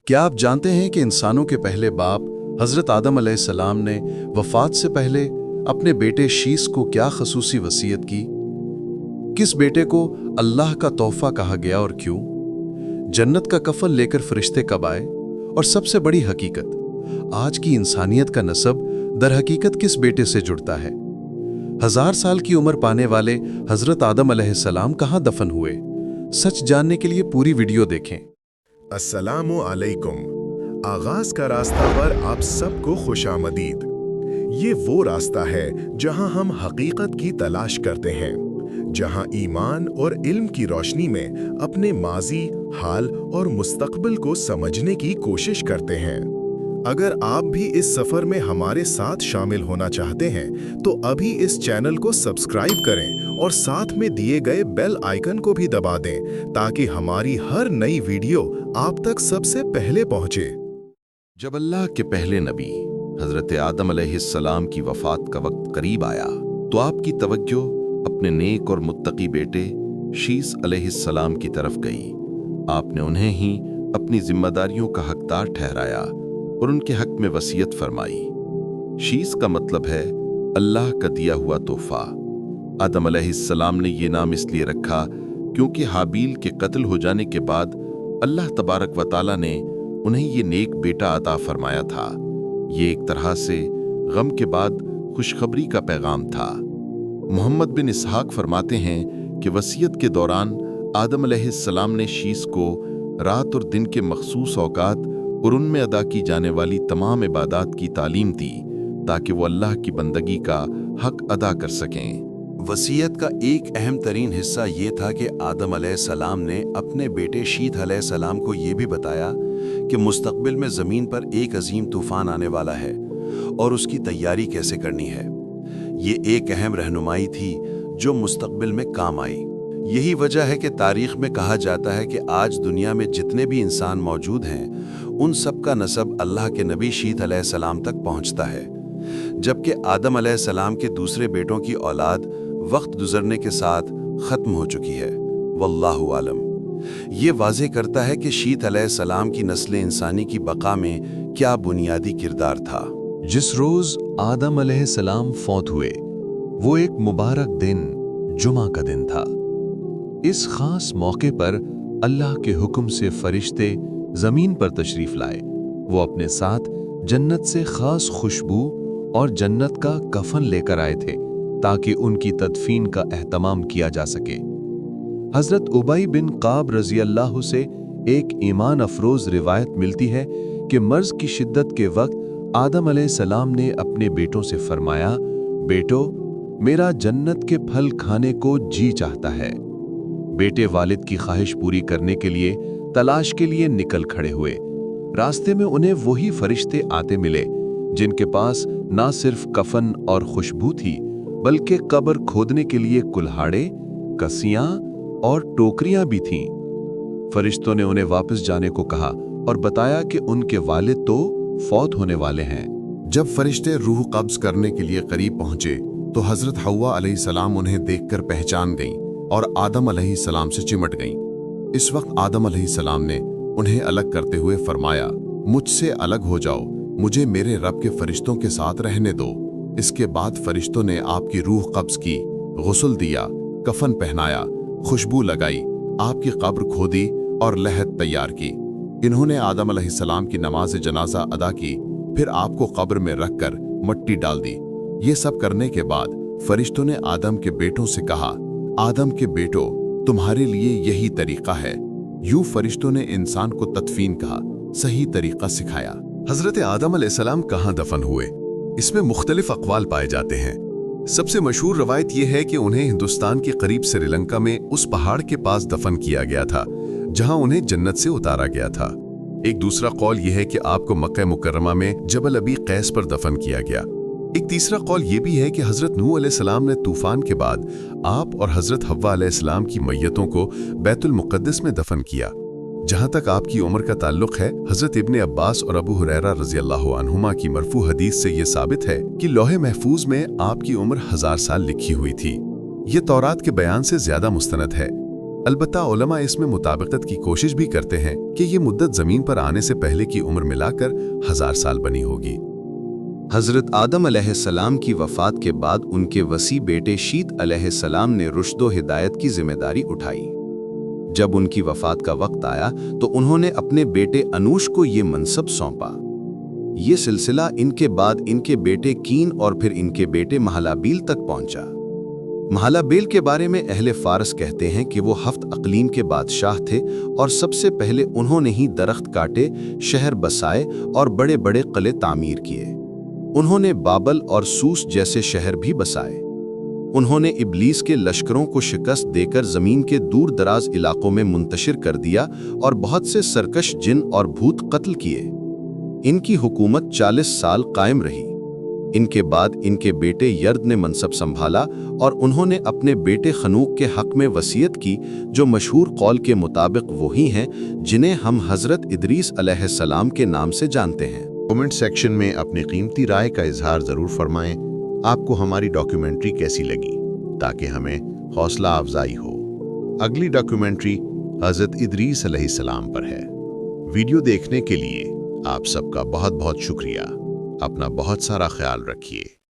क्या आप जानते हैं कि इंसानों के पहले बाप हज़रत आदम अलैहिस्सलाम ने वफ़ात से पहले अपने बेटे शीस को क्या ख़ुसूसी वसीयत की? किस बेटे को अल्लाह का तोहफ़ा कहा गया और क्यों? जन्नत का कफन लेकर फरिश्ते कब आए? और सबसे बड़ी हकीकत, आज की इंसानियत का नसब दरहकीकत किस बेटे से जुड़ता है? 1000 साल की उम्र पाने वाले हज़रत आदम अलैहिस्सलाम कहाँ दफन हुए? सच जानने के लिए पूरी वीडियो देखें। अस्सलामु अलैकुम। आगाज का रास्ता पर आप सबको खुशामदीद। ये वो रास्ता है जहां हम हकीकत की तलाश करते हैं, जहां ईमान और इल्म की रोशनी में अपने माजी, हाल और मुस्तकबिल को समझने की कोशिश करते हैं। अगर आप भी इस सफर में हमारे साथ शामिल होना चाहते हैं तो अभी इस चैनल को सब्सक्राइब करें और साथ में दिए गए बेल आइकन को भी दबा दें ताकि हमारी हर नई वीडियो आप तक सबसे पहले पहुंचे। जब अल्लाह के पहले नबी हज़रत आदम अलैहिस्सलाम की वफ़ात का वक्त करीब आया तो आपकी तवज्जो अपने नेक और मुत्तकी बेटे शीस अलैहिस्सलाम की तरफ गई। आपने उन्हें ही अपनी जिम्मेदारियों का हकदार ठहराया और उनके हक में वसीयत फरमाई। शीस का मतलब है अल्लाह का दिया हुआ तोहफा। आदम अलैहिस्सलाम ने ये नाम इसलिए रखा क्योंकि हाबील के कत्ल हो जाने के बाद अल्लाह तबारक व तआला ने उन्हें ये नेक बेटा अता फरमाया था। ये एक तरह से गम के बाद खुशखबरी का पैगाम था। मोहम्मद बिन इसहाक फरमाते हैं कि वसीयत के दौरान आदम अलैहिस्सलाम ने शीस को रात और दिन के मखसूस औकात और उनमें अदा की जाने वाली तमाम इबादात की तालीम दी ताकि वो अल्लाह की बंदगी का हक अदा कर सकें। वसीयत का एक अहम तरीन हिस्सा ये था कि आदम अलैहिस्सलाम ने अपने बेटे शीत अलैहिस्सलाम को ये भी बताया कि मुस्तकबिल में ज़मीन पर एक अजीम तूफान आने वाला है और उसकी तैयारी कैसे करनी है। ये एक अहम रहनुमाई थी जो मुस्तकबिल में काम आई। यही वजह है कि तारीख में कहा जाता है कि आज दुनिया में जितने भी इंसान मौजूद हैं उन सब का नसब अल्लाह के नबी शीत अलैहिस्सलाम तक पहुंचता है, जबकि आदम अलैहिस्सलाम के दूसरे बेटों की औलाद वक्त गुजरने के साथ ख़त्म हो चुकी है। वल्लाहु आलम। ये वाज़े करता है कि शीत अलैहिस्सलाम की नस्ल इंसानी की बका में क्या बुनियादी किरदार था। जिस रोज़ आदम अलैहिस्सलाम फौत हुए वो एक मुबारक दिन जुमा का दिन था। इस खास मौके पर अल्लाह के हुक्म से फरिश्ते ज़मीन पर तशरीफ़ लाए। वो अपने साथ जन्नत से ख़ास खुशबू और जन्नत का कफन लेकर आए थे ताकि उनकी तदफीन का एहतमाम किया जा सके। हज़रत उबई बिन काब रज़ी अल्लाह से एक ईमान अफरोज़ रिवायत मिलती है कि मर्ज़ की शिद्दत के वक्त आदम अलैहिस्सलाम ने अपने बेटों से फरमाया, बेटो, मेरा जन्नत के फल खाने को जी चाहता है। बेटे वालिद की ख्वाहिश पूरी करने के लिए तलाश के लिए निकल खड़े हुए। रास्ते में उन्हें वही फरिश्ते आते मिले जिनके पास ना सिर्फ कफन और खुशबू थी बल्कि कब्र खोदने के लिए कुल्हाड़े, कसियां और टोकरियां भी थीं। फरिश्तों ने उन्हें वापस जाने को कहा और बताया कि उनके वालिद तो फौत होने वाले हैं। जब फरिश्ते रूह कब्ज करने के लिए करीब पहुंचे तो हजरत हव्वा अलैहिस्सलाम उन्हें देखकर पहचान गईं और आदम अलैहिस्सलाम से चिमट गईं। इस वक्त आदम अलैहिस्सलाम ने उन्हें अलग करते हुए फरमाया, मुझसे अलग हो जाओ, मुझे मेरे रब के फरिश्तों के साथ रहने दो। इसके बाद फरिश्तों ने आपकी रूह कब्ज की, गुस्ल दिया, कफन पहनाया, खुशबू लगाई, आपकी कब्र खोदी और लहद तैयार की। इन्होंने आदम अलैहिस्सलाम की नमाज जनाजा अदा की, फिर आपको कब्र में रखकर मट्टी डाल दी। ये सब करने के बाद फरिश्तों ने आदम के बेटों से कहा, आदम के बेटो, तुम्हारे लिए यही तरीका है। यूं फरिश्तों ने इंसान को तदफीन का सही तरीका सिखाया। हजरत आदम अलैहिस्सलाम कहाँ दफन हुए? इसमें मुख्तलिफ अक़वाल पाए जाते हैं। सबसे मशहूर रवायत यह है कि उन्हें हिंदुस्तान के करीब श्रीलंका में उस पहाड़ के पास दफन किया गया था जहां उन्हें जन्नत से उतारा गया था। एक दूसरा कौल यह है कि आपको मक्का मुकर्रमा में जबल अबी कैस पर दफन किया गया। एक तीसरा कौल यह भी है कि हजरत नूह अलैहिस्सलाम ने तूफान के बाद आप और हजरत हव्वा अलैहिस्सलाम की मैयतों को बैतुल मुक़द्दस में दफन किया। जहां तक आपकी उम्र का ताल्लुक है, हजरत इब्ने अब्बास और अबू हुरैरा रज़ी अल्लाहु अन्हुमा की मरफू हदीस से यह साबित है कि लौहे महफूज में आपकी उम्र 1000 साल लिखी हुई थी। ये तौरात के बयान से ज्यादा मुस्तनद है। अलबत्ता उलमा इसमें मुताबिकत की कोशिश भी करते हैं कि ये मुद्दत ज़मीन पर आने से पहले की उम्र मिलाकर 1000 साल बनी होगी। हज़रत आदम अलैहिस्सलाम की वफ़ात के बाद उनके वसी बेटे शीत अलैहिस्सलाम ने रुश्द व हिदायत की जिम्मेदारी उठाई। जब उनकी वफ़ात का वक्त आया तो उन्होंने अपने बेटे अनूश को ये मनसब सौंपा। ये सिलसिला इनके बाद इनके बेटे कीन और फिर इनके बेटे महलाबील तक पहुंचा। महलाबील के बारे में अहले फारस कहते हैं कि वो हफ्त अक़लीम के बादशाह थे और सबसे पहले उन्होंने ही दरख्त काटे, शहर बसाए और बड़े बड़े किले तामीर किए। उन्होंने बाबल और सूस जैसे शहर भी बसाए। उन्होंने इब्लीस के लश्करों को शिकस्त देकर ज़मीन के दूर दराज इलाकों में मुंतशिर कर दिया और बहुत से सरकश जिन और भूत कत्ल किए। इनकी हुकूमत 40 साल कायम रही। इनके बाद इनके बेटे यर्द ने मनसब संभाला और उन्होंने अपने बेटे खनूक के हक में वसीयत की, जो मशहूर कौल के मुताबिक वही हैं जिन्हें हम हज़रत इदरीस अलैहिस्सलाम के नाम से जानते हैं। कमेंट सेक्शन में अपनी कीमती राय का इजहार ज़रूर फरमाएं। आपको हमारी डॉक्यूमेंट्री कैसी लगी, ताकि हमें हौसला अफजाई हो। अगली डॉक्यूमेंट्री हज़रत इदरीस अलैहिस्सलाम पर है। वीडियो देखने के लिए आप सबका बहुत बहुत शुक्रिया। अपना बहुत सारा ख्याल रखिए।